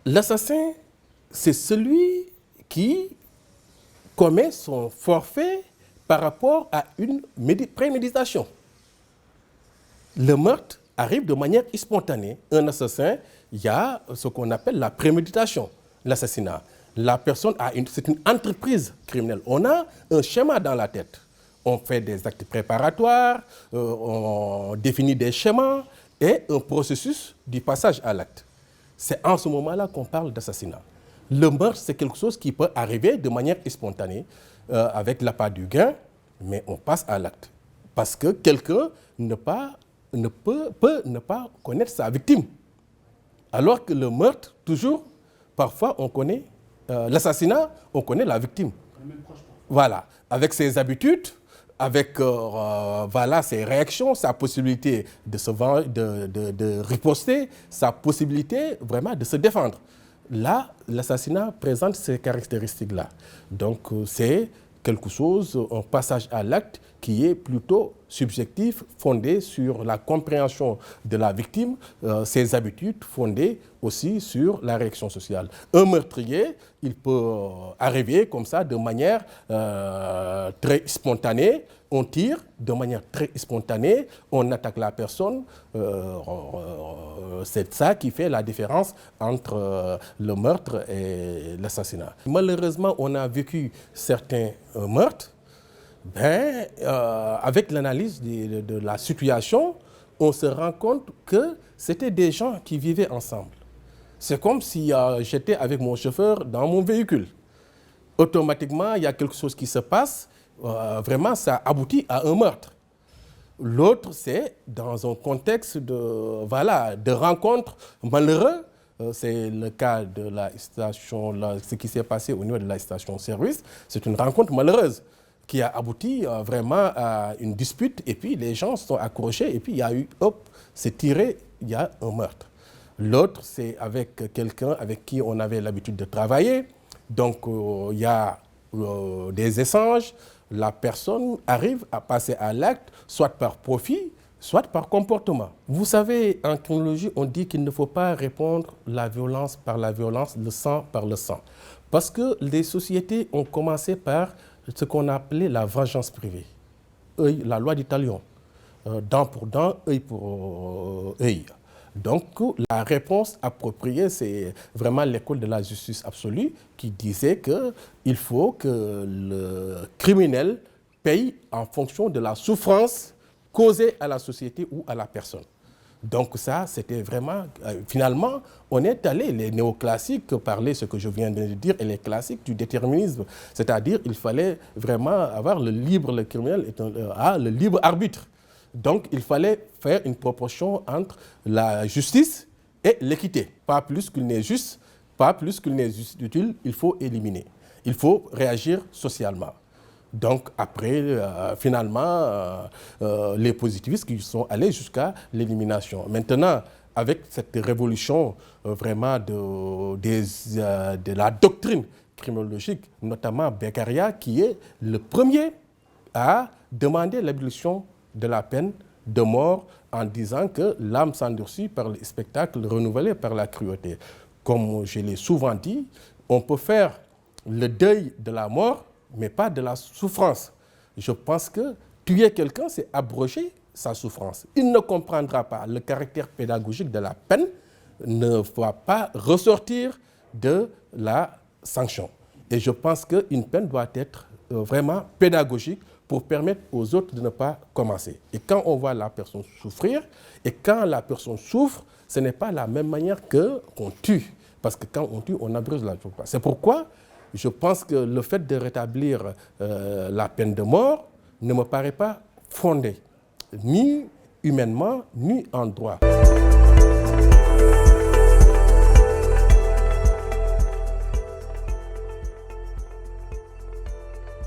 L'assassin, c'est celui qui commet son forfait par rapport à une préméditation. Le meurtre arrive de manière spontanée. Un assassin, il y a ce qu'on appelle la préméditation, l'assassinat. La personne c'est une entreprise criminelle. On a un schéma dans la tête. On fait des actes préparatoires, on définit des schémas et un processus du passage à l'acte. C'est en ce moment-là qu'on parle d'assassinat. Le meurtre, c'est quelque chose qui peut arriver de manière spontanée, avec l'appât du gain, mais on passe à l'acte. Parce que quelqu'un peut ne pas connaître sa victime. Alors que le meurtre, toujours, parfois, on connaît l'assassinat, on connaît la victime. Voilà, avec ses habitudes, avec voilà, ses réactions, sa possibilité de riposter, sa possibilité vraiment de se défendre. Là, l'assassinat présente ces caractéristiques-là. Donc, c'est quelque chose, un passage à l'acte qui est plutôt subjectif, fondé sur la compréhension de la victime, ses habitudes fondées aussi sur la réaction sociale. Un meurtrier, il peut arriver comme ça de manière très spontanée. On tire de manière très spontanée, on attaque la personne. C'est ça qui fait la différence entre le meurtre et l'assassinat. Malheureusement, on a vécu certains meurtres. Avec l'analyse de la situation, on se rend compte que c'était des gens qui vivaient ensemble. C'est comme si j'étais avec mon chauffeur dans mon véhicule. Automatiquement, il y a quelque chose qui se passe. Vraiment, ça aboutit à un meurtre. L'autre, c'est dans un contexte de rencontre malheureux. C'est le cas de la station, ce qui s'est passé au niveau de la station-service. C'est une rencontre malheureuse qui a abouti vraiment à une dispute. Et puis, les gens sont accrochés. Et puis, il y a eu, hop, c'est tiré, il y a un meurtre. L'autre, c'est avec quelqu'un avec qui on avait l'habitude de travailler. Donc, il y a des échanges. La personne arrive à passer à l'acte, soit par profit, soit par comportement. Vous savez, en criminologie, on dit qu'il ne faut pas répondre la violence par la violence, le sang par le sang. Parce que les sociétés ont commencé par ce qu'on appelait la vengeance privée. La loi du talion. Dent pour dent, œil pour œil. Donc, la réponse appropriée, c'est vraiment l'école de la justice absolue qui disait qu'il faut que le criminel paye en fonction de la souffrance causée à la société ou à la personne. Donc ça, c'était vraiment... finalement, on est allé, les néoclassiques parlaient ce que je viens de dire, et les classiques du déterminisme. C'est-à-dire qu'il fallait vraiment avoir le criminel a le libre arbitre. Donc, il fallait faire une proportion entre la justice et l'équité. Pas plus qu'il n'est juste, pas plus qu'il n'est utile, il faut éliminer. Il faut réagir socialement. Donc, après, finalement, les positivistes qui sont allés jusqu'à l'élimination. Maintenant, avec cette révolution vraiment de la doctrine criminologique, notamment Beccaria, qui est le premier à demander l'abolition de la peine de mort en disant que l'âme s'endurcit par le spectacle renouvelé par la cruauté. Comme je l'ai souvent dit, on peut faire le deuil de la mort, mais pas de la souffrance. Je pense que tuer quelqu'un, c'est abroger sa souffrance. Il ne comprendra pas le caractère pédagogique de la peine, ne va pas ressortir de la sanction. Et je pense qu'une peine doit être vraiment pédagogique pour permettre aux autres de ne pas commencer. Et quand on voit la personne souffrir, et quand la personne souffre, ce n'est pas la même manière qu'on tue. Parce que quand on tue, on abreuve la souffrance. C'est pourquoi je pense que le fait de rétablir la peine de mort ne me paraît pas fondé, ni humainement, ni en droit.